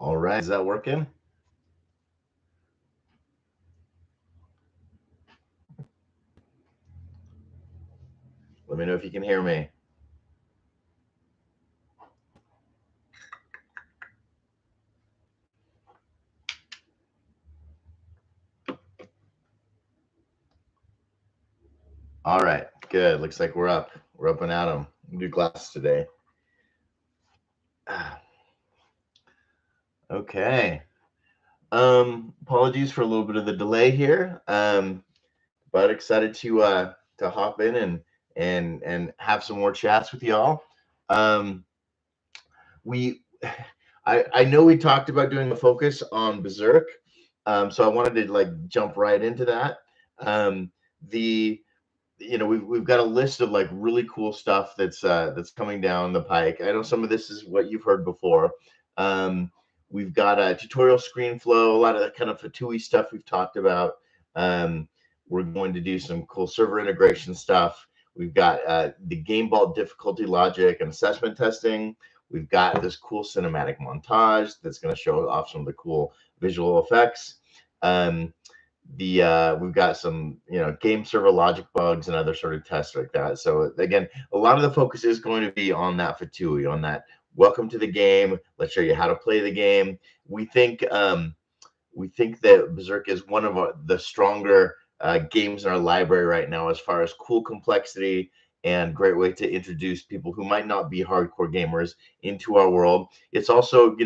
All right, is that working? Let me know if you can hear me. All right, good. Looks like we're up. We're up and at 'em. New glasses today. Ah, okay. Apologies for a little bit of the delay here. But excited to hop in and have some more chats with y'all. Um, we I know we talked about doing a focus on Berserk, so I wanted to like jump right into that. The we've got a list of like really cool stuff that's coming down the pike. I know some of this is what you've heard before. Um, we've got a tutorial screen flow, a lot of that kind of Fatui stuff we've talked about. Um, we're going to do some cool server integration stuff. We've got the game ball difficulty logic and assessment testing. We've got this cool cinematic montage that's going to show off some of the cool visual effects. Um, the we've got some game server logic bugs and other sort of tests like that. So again, a lot of the focus is going to be on that Fatui, on that welcome to the game. Let's show you how to play the game. We think that Berserk is one of the stronger games in our library right now as far as cool complexity and great way to introduce people who might not be hardcore gamers into our world. It's also,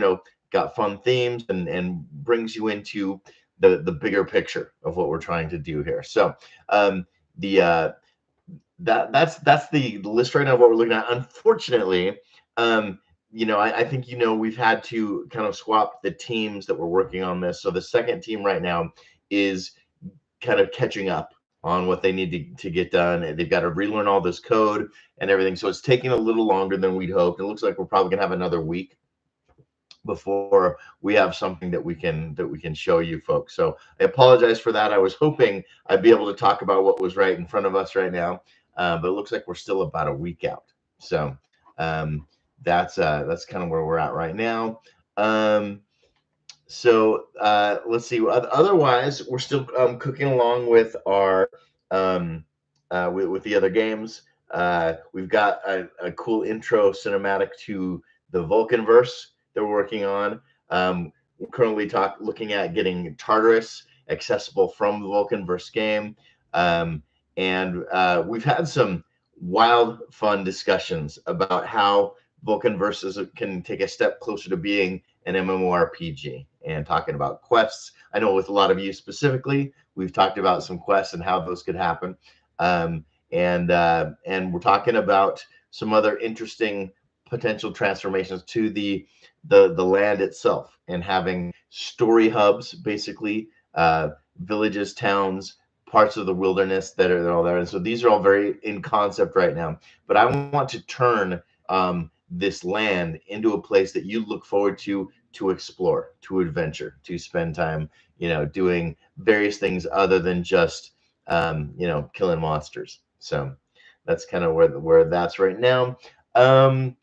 got fun themes and brings you into the bigger picture of what we're trying to do here. So the that's the list right now of what we're looking at. Unfortunately, I think we've had to kind of swap the teams that we're working on this. So the second team right now is kind of catching up on what they need to get done. They've got to relearn all this code and everything. So it's taking a little longer than we'd hoped. It looks like we're probably gonna have another week before we have something that we can show you folks. So I apologize for that. I was hoping I'd be able to talk about what was right in front of us right now, but it looks like we're still about a week out. So um, that's kind of where we're at right now. Um, so let's see. Otherwise, we're still cooking along with our with the other games. We've got a cool intro cinematic to the Vulcan verse that we're working on. We're currently looking at getting Tartarus accessible from the Vulcan verse game, and we've had some wild, fun discussions about how Vulcan verses can take a step closer to being an MMORPG and talking about quests. I know with a lot of you specifically, we've talked about some quests and how those could happen. And we're talking about some other interesting potential transformations to the land itself and having story hubs, basically villages, towns, parts of the wilderness that are all there. And so these are all very in concept right now. But I want to turn this land into a place that you look forward to explore, to adventure, to spend time, doing various things other than just killing monsters. So that's kind of where that's right now. And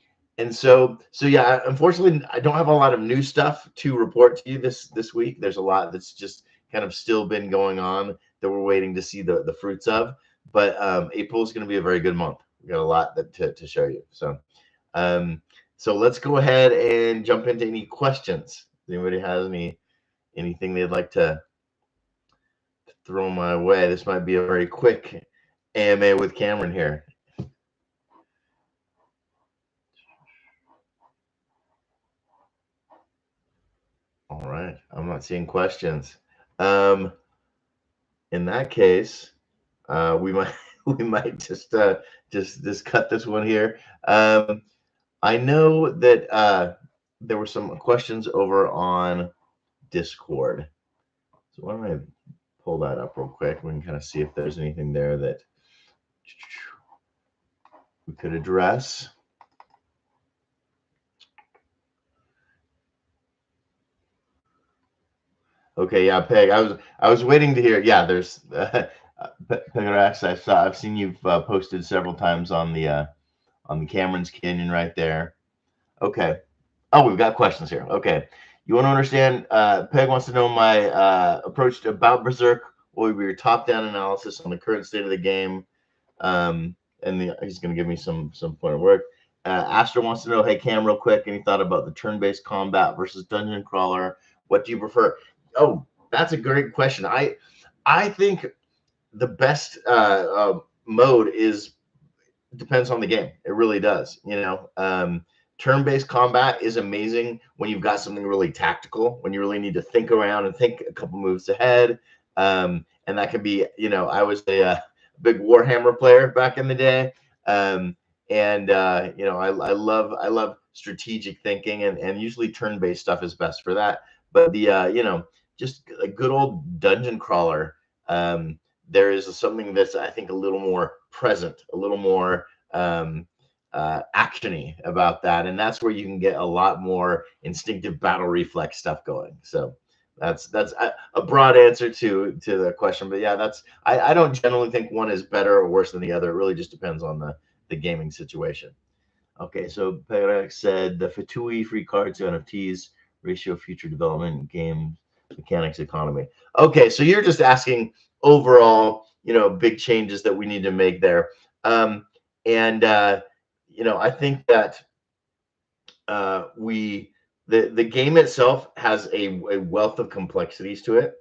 so yeah, unfortunately, I don't have a lot of new stuff to report to you this week. There's a lot that's just kind of still been going on that we're waiting to see the fruits of. But April is going to be a very good month. We got a lot to show you. So let's go ahead and jump into any questions. If anybody has anything they'd like to throw my way? This might be a very quick AMA with Cameron here. All right, I'm not seeing questions. Um, in that case, we might we might just cut this one here. I know that there were some questions over on Discord. So why don't I pull that up real quick? We can kind of see if there's anything there that we could address. Okay, yeah, Peg. I was waiting to hear. Yeah, there's Pegarex. I've seen you've posted several times on the Cameron's Canyon right there. Okay. Oh, we've got questions here. Okay. You want to understand? Peg wants to know my approach to about Berserk. What would be your top-down analysis on the current state of the game? He's going to give me some point of work. Astra wants to know, hey Cam, real quick, any thought about the turn-based combat versus dungeon crawler? What do you prefer? Oh, that's a great question. I think the best mode is depends on the game. It really does. Turn-based combat is amazing when you've got something really tactical, when you really need to think around and think a couple moves ahead. And that can be, I was a big Warhammer player back in the day. I love strategic thinking, and usually turn-based stuff is best for that. But just a good old dungeon crawler. There is something that's, I think, a little more present, a little more actiony about that, and that's where you can get a lot more instinctive battle reflex stuff going. So that's a broad answer to the question, but yeah, I don't generally think one is better or worse than the other. It really just depends on the gaming situation. Okay, so Perex said the Fatui free cards, NFTs, ratio, future development, game mechanics, economy. Okay, so you're just asking overall, big changes that we need to make there. And I think that the game itself has a wealth of complexities to it.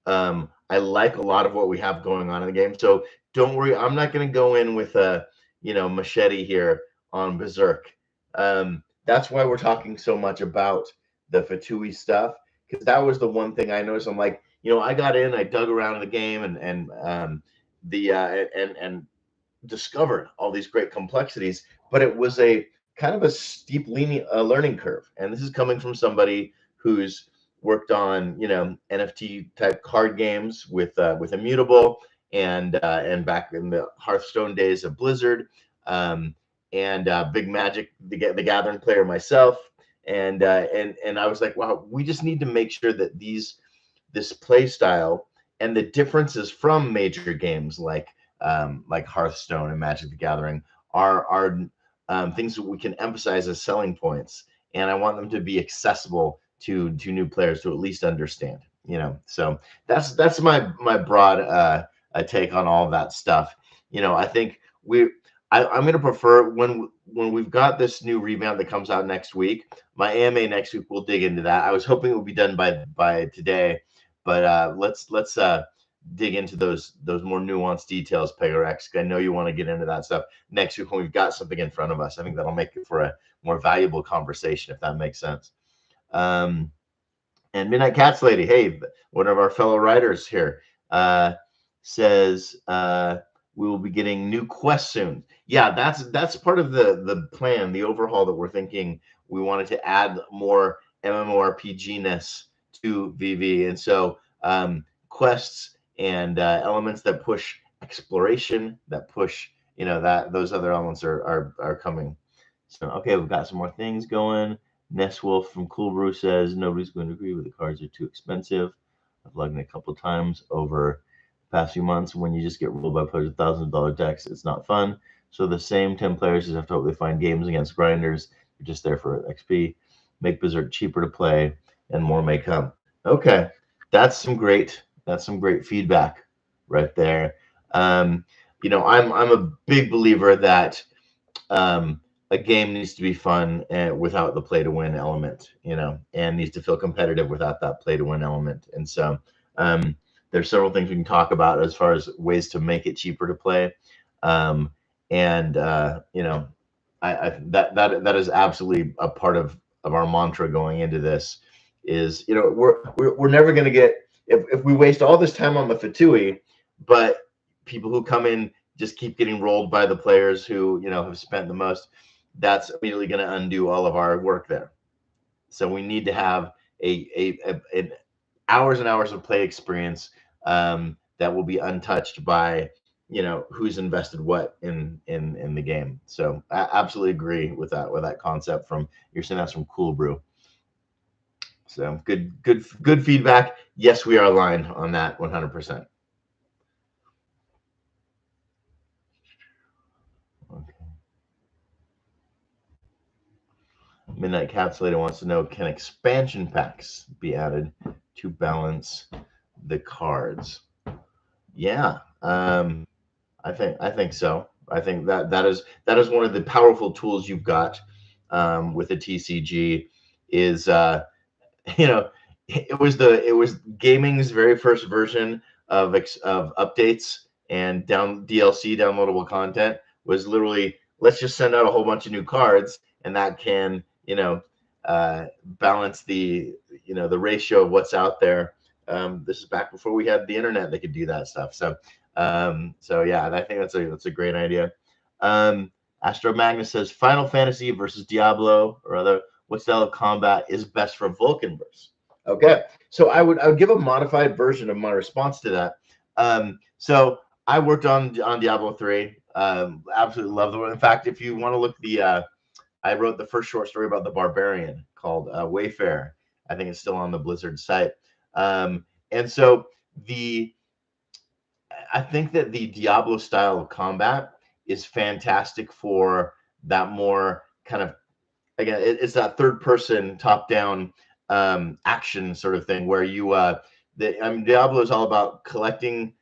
I like a lot of what we have going on in the game, so don't worry. I'm not going to go in with a machete here on Berserk. That's why we're talking so much about the Fatui stuff, because that was the one thing I noticed. I'm like, I got in, I dug around in the game, and discovered all these great complexities, but it was a kind of a steep learning curve. And this is coming from somebody who's worked on NFT type card games with Immutable and back in the Hearthstone days of Blizzard, and Big Magic, the Gathering player myself, and I was like, wow, we just need to make sure that this play style and the differences from major games like Hearthstone and Magic the Gathering are things that we can emphasize as selling points, and I want them to be accessible to new players to at least understand. So that's my broad take on all of that stuff. I think I'm going to prefer when we've got this new revamp that comes out next week. My AMA next week, we'll dig into that. I was hoping it would be done by today, but let's dig into those more nuanced details, Pegarex. I know you want to get into that stuff next week when we've got something in front of us. I think that'll make it for a more valuable conversation, if that makes sense. And Midnight Cats Lady, hey, one of our fellow writers here, says we will be getting new quests soon. Yeah, that's part of the plan, the overhaul that we're thinking. We wanted to add more MMORPG-ness to VV, and so quests and elements that push exploration, that push that those other elements are coming. So okay, we've got some more things going. Ness Wolf from Cool Brew says nobody's going to agree with the cards are too expensive. I've logged in a couple of times over the past few months. When you just get rolled by players with $1,000 decks, it's not fun. So the same 10 players just have to hope they find games against grinders. You're just there for XP. Make Berserk cheaper to play, and more may come. Okay, that's some great feedback right there. I'm a big believer that a game needs to be fun without the play to win element, and needs to feel competitive without that play to win element. And so there's several things we can talk about as far as ways to make it cheaper to play. That is absolutely a part of our mantra going into this. Is we're never going to get, if we waste all this time on the Fatui, but people who come in just keep getting rolled by the players who have spent the most, that's immediately going to undo all of our work there. So we need to have an hours and hours of play experience that will be untouched by who's invested what in the game. So I absolutely agree with that concept from, you're saying that's from Cool Brew. So good feedback. Yes, we are aligned on that 100%. Okay. Midnight Capsulator wants to know, can expansion packs be added to balance the cards? Yeah, I think so. I think that is one of the powerful tools you've got with the TCG is you know, it was gaming's very first version of updates and DLC downloadable content was literally, let's just send out a whole bunch of new cards and that can balance the ratio of what's out there. This is back before we had the internet that could do that stuff. So yeah, and I think that's a great idea. Astro Magnus says Final Fantasy versus Diablo or other. What style of combat is best for Vulcanverse? Okay, so I would give a modified version of my response to that. So I worked on Diablo 3. Absolutely love the one. In fact, if you want to look I wrote the first short story about the barbarian called Wayfarer. I think it's still on the Blizzard site. And so I think that the Diablo style of combat is fantastic for that more kind of, again, it's that third person top down action sort of thing where Diablo is all about collecting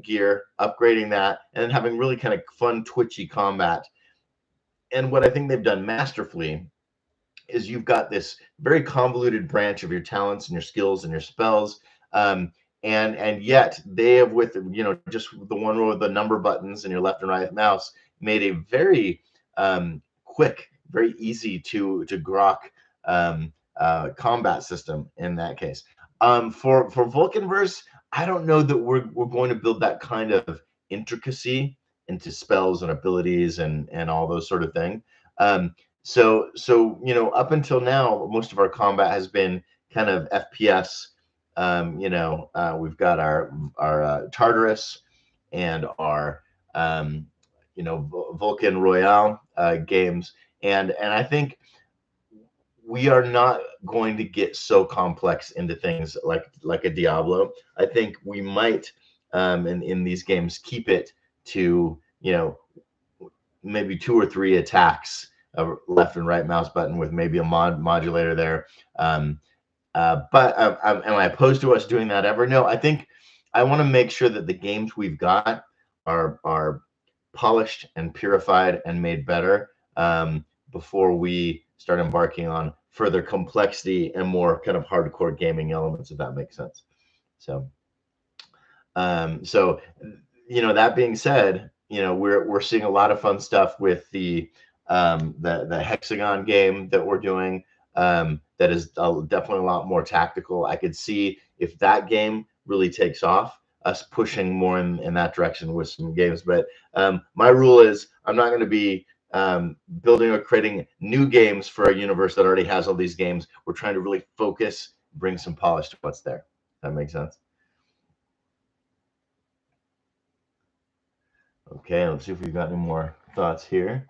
gear, upgrading that, and then having really kind of fun twitchy combat. And what I think they've done masterfully is you've got this very convoluted branch of your talents and your skills and your spells, and yet they have, with just the one row of the number buttons and your left and right mouse, made a very quick, very easy to grok combat system in that case. For Vulcanverse, I don't know that we're going to build that kind of intricacy into spells and abilities and all those sort of thing. So up until now, most of our combat has been kind of FPS. We've got our Tartarus and our Vulcan Royale games, and I think we are not going to get so complex into things like a Diablo. I think we might in these games keep it to maybe 2 or 3 attacks, a left and right mouse button with maybe a modulator there. But am I opposed to us doing that ever? No, I think I want to make sure that the games we've got are polished and purified and made better before we start embarking on further complexity and more kind of hardcore gaming elements, if that makes sense. So that being said, we're seeing a lot of fun stuff with the hexagon game that we're doing. That is definitely a lot more tactical. I could see if that game really takes off, us pushing more in that direction with some games. But my rule is I'm not going to be building or creating new games for a universe that already has all these games. We're trying to really focus, bring some polish to what's there. That makes sense. Okay, let's see if we've got any more thoughts here.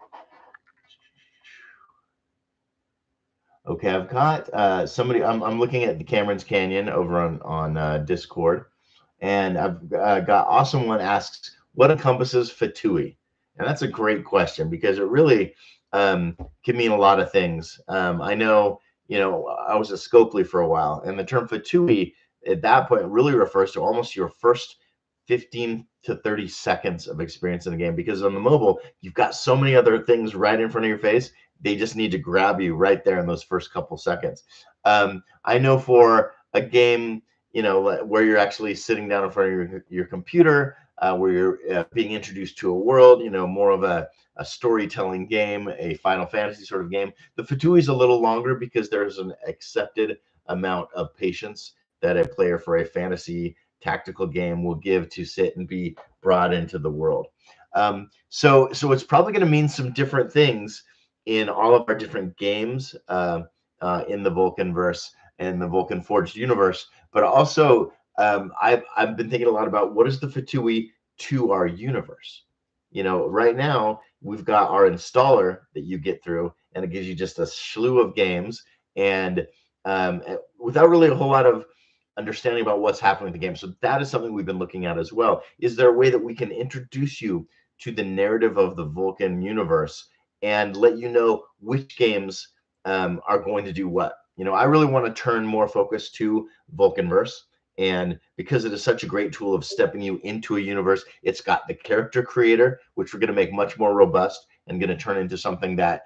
Okay, I've got somebody. I'm looking at the Cameron's Canyon over on Discord, and I've got Awesome One asks, what encompasses Fatui? And that's a great question because it really can mean a lot of things. I know, I was at Scopely for a while, and the term Fatui at that point really refers to almost your first 15 to 30 seconds of experience in the game, because on the mobile, you've got so many other things right in front of your face. They just need to grab you right there in those first couple seconds. I know for a game, where you're actually sitting down in front of your computer, where you're being introduced to a world, more of a storytelling game, a Final Fantasy sort of game. The Fatui is a little longer because there's an accepted amount of patience that a player for a fantasy tactical game will give to sit and be brought into the world. So it's probably going to mean some different things in all of our different games in the Vulcanverse and the Vulcan Forged universe. But also, I've been thinking a lot about what is the Fatui to our universe. Right now we've got our installer that you get through, and it gives you just a slew of games, and without really a whole lot of understanding about what's happening with the game. So that is something we've been looking at as well. Is there a way that we can introduce you to the narrative of the Vulcan universe and let you know which games are going to do what. I really want to turn more focus to Vulcanverse. And because it is such a great tool of stepping you into a universe, it's got the character creator, which we're going to make much more robust and going to turn into something that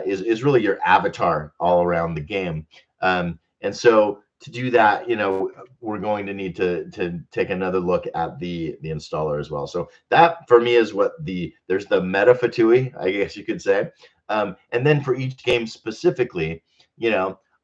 is really your avatar all around the game. And so to do that, we're going to need to take another look at the installer as well. So that for me is what there's the meta Fatui, I guess you could say. And then for each game specifically,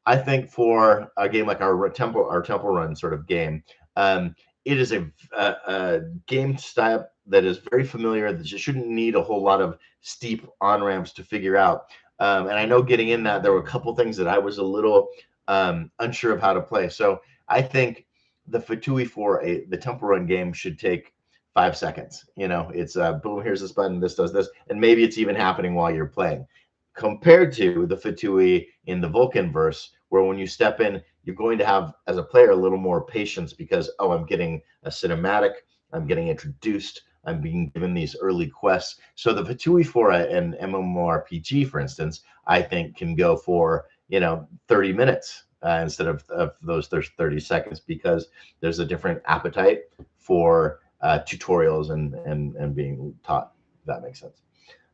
I think for a game like our Temple Run sort of game, it is a game style that is very familiar, that you shouldn't need a whole lot of steep on ramps to figure out. And I know getting in that, there were a couple things that I was a little unsure of how to play. So I think the Fatui for the Temple Run game should take 5 seconds. It's boom, here's this button, this does this, and maybe it's even happening while you're playing. Compared to the Fatui in the Vulcanverse, where when you step in, you're going to have, as a player, a little more patience because, I'm getting a cinematic, I'm getting introduced, I'm being given these early quests. So the Fatui for an MMORPG, for instance, I think can go for 30 minutes instead of those 30 seconds, because there's a different appetite for tutorials and being taught, if that makes sense.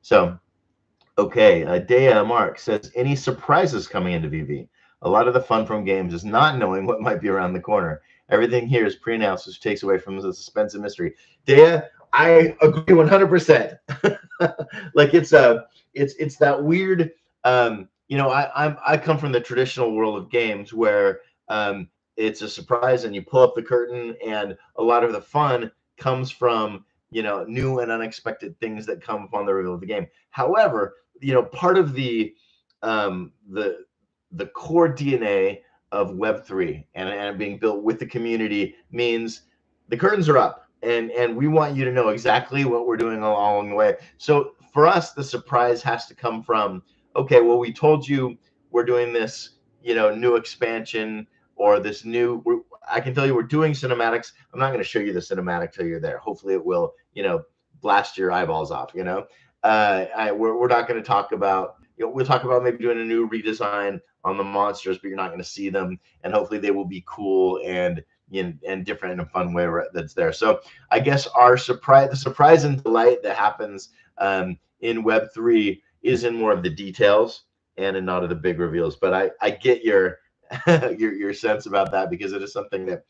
So, okay, Dea Mark says, any surprises coming into VV? A lot of the fun from games is not knowing what might be around the corner. Everything here is pre-announced, which takes away from the suspense and mystery. Dea, I agree 100%. Like it's that weird. I come from the traditional world of games where it's a surprise and you pull up the curtain, and a lot of the fun comes from new and unexpected things that come upon the reveal of the game. However, part of the core DNA of Web3 and being built with the community means the curtains are up, and we want you to know exactly what we're doing along the way. So for us, the surprise has to come from, okay, well, we told you we're doing this, new expansion, or this new, I can tell you we're doing cinematics. I'm not going to show you the cinematic till you're there. Hopefully it will, blast your eyeballs off, we're not going to talk about, we'll talk about maybe doing a new redesign on the monsters, but you're not going to see them. And hopefully they will be cool and different in a fun way that's there. So I guess the surprise and delight that happens in Web3 is in more of the details and in not of the big reveals. But I get your your sense about that, because it is something that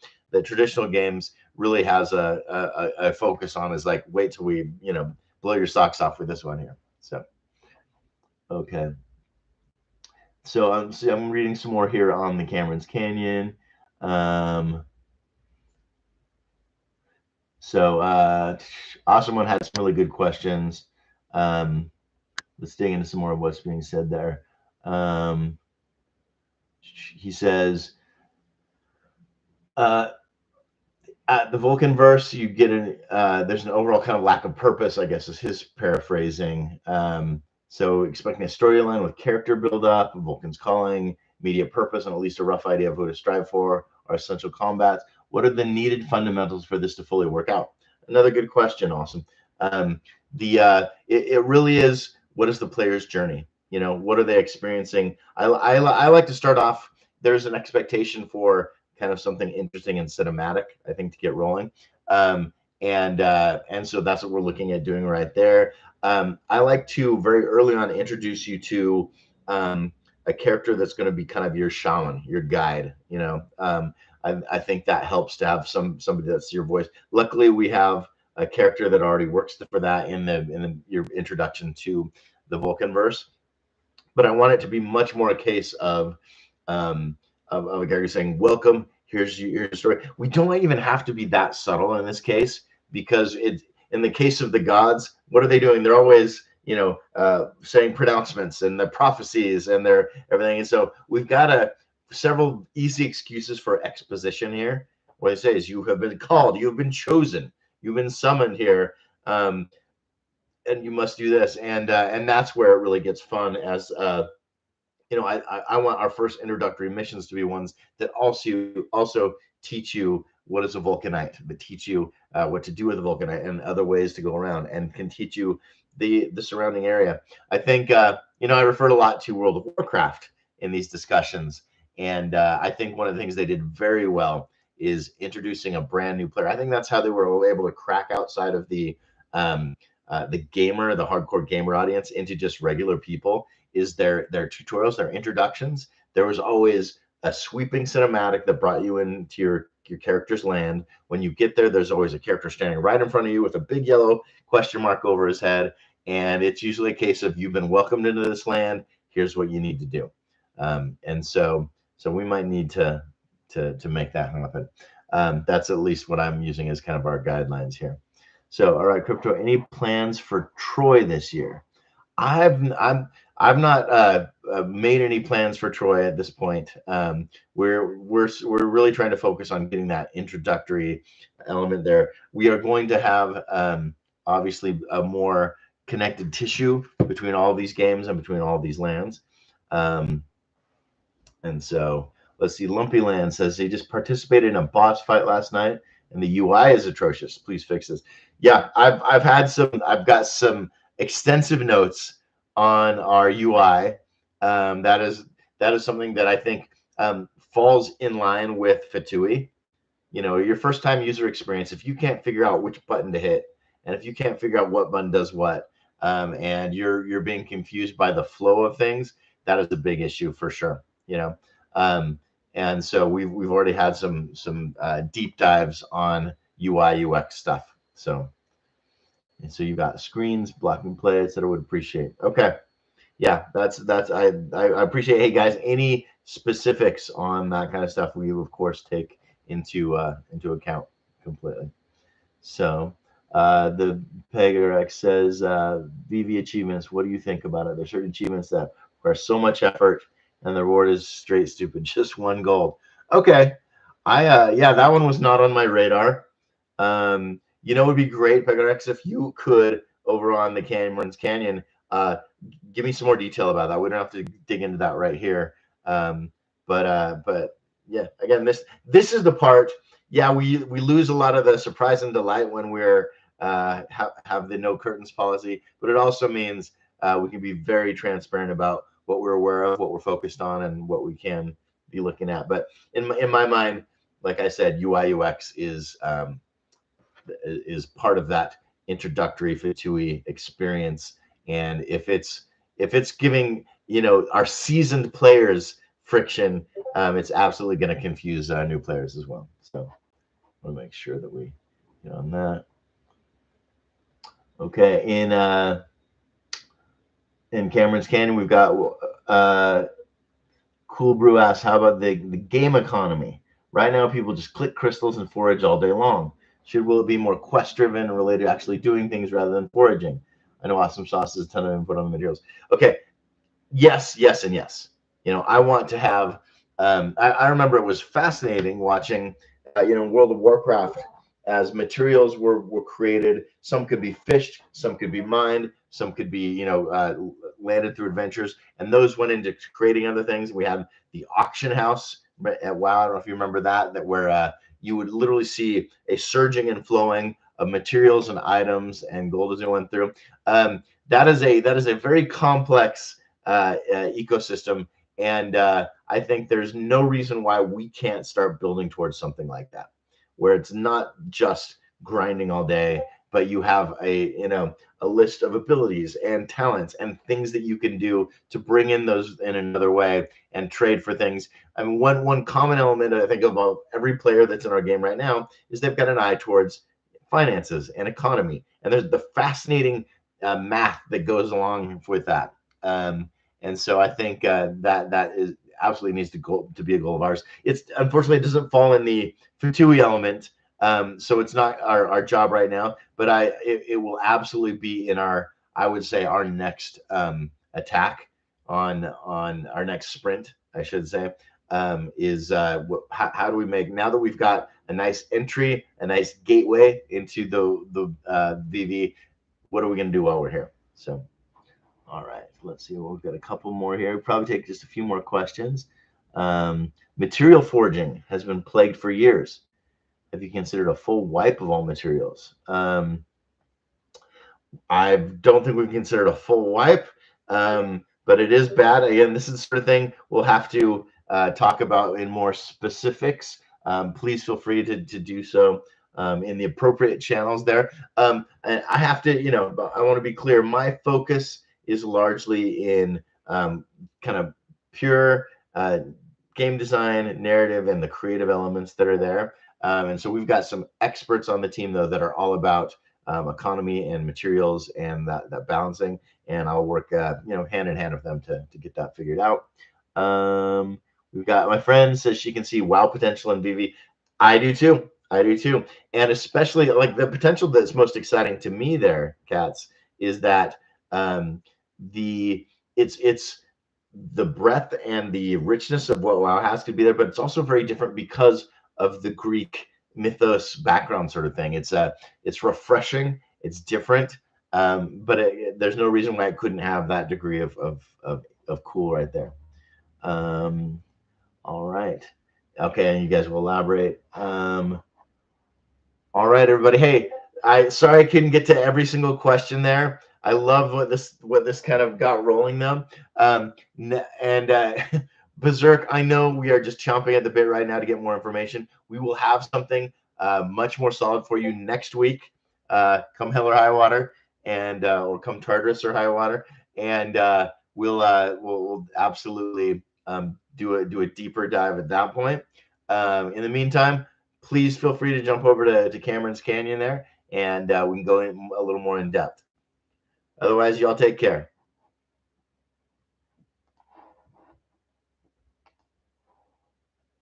traditional games really has a focus on, is like, wait till we blow your socks off with this one here. So okay, so I'm reading some more here on the Cameron's Canyon. So Awesome One had some really good questions. Let's dig into some more of what's being said there. He says, at the Vulcanverse, you get there's an overall kind of lack of purpose, I guess is his paraphrasing. So expecting a storyline with character build-up, Vulcan's calling, immediate purpose, and at least a rough idea of who to strive for, or essential combats. What are the needed fundamentals for this to fully work out? Another good question, Awesome. It really is, what is the player's journey? What are they experiencing? I like to start off, there's an expectation for kind of something interesting and cinematic, I think, to get rolling. And so that's what we're looking at doing right there. I like to very early on introduce you to a character that's going to be kind of your shaman, your guide. I think that helps to have somebody that's your voice. Luckily, we have a character that already works for that in your introduction to the Vulcanverse. But I want it to be much more a case of a character saying, welcome, here's your story. We don't even have to be that subtle in this case, because in the case of the gods, what are they doing? They're always, saying pronouncements and the prophecies and their everything. And so we've got several easy excuses for exposition here. What they say is, you have been called, you have been chosen, you've been summoned here, and you must do this. And that's where it really gets fun, as I want our first introductory missions to be ones that also teach you what is a Vulcanite, but teach you what to do with a Vulcanite and other ways to go around, and can teach you the surrounding area. I think I referred a lot to World of Warcraft in these discussions. And I think one of the things they did very well is introducing a brand new player. I think that's how they were able to crack outside of the gamer, the hardcore gamer audience into just regular people. Is their tutorials, their introductions. There was always a sweeping cinematic that brought you into your character's land. When you get there, there's always a character standing right in front of you with a big yellow question mark over his head, and it's usually a case of you've been welcomed into this land. Here's what you need to do, and so we might need to make that happen. That's at least what I'm using as kind of our guidelines here. So, all right, Crypto, any plans for Troy this year? I've not made any plans for Troy at this point. We're really trying to focus on getting that introductory element there. We are going to have obviously a more connected tissue between all these games and between all these lands. And so let's see. Lumpy Land says he just participated in a boss fight last night, and the UI is atrocious. Please fix this. Yeah, I've got some extensive notes on our UI. That is something that I think falls in line with Fatui. You know, your first time user experience. If you can't figure out which button to hit, and if you can't figure out what button does what, and you're being confused by the flow of things, that is a big issue for sure. You know, and so we've already had some deep dives on UI UX stuff. So you got screens, blocking plays that I would appreciate. Okay, yeah, that's I appreciate. Hey guys, any specifics on that kind of stuff we of course take into account completely. So the PegRX says VV achievements. What do you think about it? There's certain achievements that require so much effort, and the reward is straight stupid. Just 1 gold. Okay, yeah, that one was not on my radar. You know, it would be great, PegRX, if you could over on the Cameron's Canyon. Give me some more detail about that. We don't have to dig into that right here. But yeah, again, this is the part. Yeah, we lose a lot of the surprise and delight when we're have the no curtains policy, but it also means we can be very transparent about what we're aware of, what we're focused on, and what we can be looking at. But in my mind, like I said, UI UX is part of that introductory Fatui experience. And if it's giving, you know, our seasoned players friction, it's absolutely going to confuse new players as well. So I want to make sure that we get on that. Okay, in Cameron's Canyon, we've got Cool Brew asks, how about the game economy? Right now, people just click crystals and forage all day long. Will it be more quest driven and related to actually doing things rather than foraging? I know Awesome Sauce has a ton of input on the materials. Okay, yes, and yes. You know, I want to have. I remember it was fascinating watching, you know, World of Warcraft as materials were created. Some could be fished, some could be mined, some could be, you know, landed through adventures, and those went into creating other things. We had the auction house at WoW. I don't know if you remember that where you would literally see a surging and flowing of materials and items and gold as it went through. That is a very complex ecosystem, and I think there's no reason why we can't start building towards something like that, where it's not just grinding all day, but you have a list of abilities and talents and things that you can do to bring in those in another way and trade for things. I mean, one common element I think about every player that's in our game right now is they've got an eye towards finances and economy, and there's the fascinating math that goes along with that. And so I think that is absolutely needs to be a goal of ours. It's unfortunately it doesn't fall in the Fatui element, so it's not our job right now. But it will absolutely be in I would say our next attack on our next sprint, I should say, is how do we make, now that we've got a nice entry, a nice gateway into the VV, what are we going to do while we're here? So. All right, let's see. We've got a couple more here. We'll probably take just a few more questions. Material forging has been plagued for years. Have you considered a full wipe of all materials? I don't think we've considered a full wipe, but it is bad. Again, this is the sort of thing we'll have to talk about in more specifics. Please feel free to do so in the appropriate channels there. And I have to, I want to be clear. My focus is largely in kind of pure game design, narrative, and the creative elements that are there. And so we've got some experts on the team, though, that are all about economy and materials and that balancing. And I'll work, hand in hand with them to get that figured out. We've got my friend says she can see WoW potential in VV. I do too. I do too. And especially like the potential that's most exciting to me there, Cats, is that it's the breadth and the richness of what WoW has to be there, but it's also very different because of the Greek mythos background sort of thing. It's refreshing, it's different, but there's no reason why it couldn't have that degree of cool right there. All right. Okay, and you guys will elaborate. All right, everybody. Hey, sorry I couldn't get to every single question there. I love what this kind of got rolling though. And Berserk, I know we are just chomping at the bit right now to get more information. We will have something much more solid for you next week. Come hell or high water, and or come Tartarus or high water, and we'll absolutely do a deeper dive at that point. In the meantime, please feel free to jump over to Cameron's Canyon there, and we can go in a little more in depth. Otherwise, y'all take care.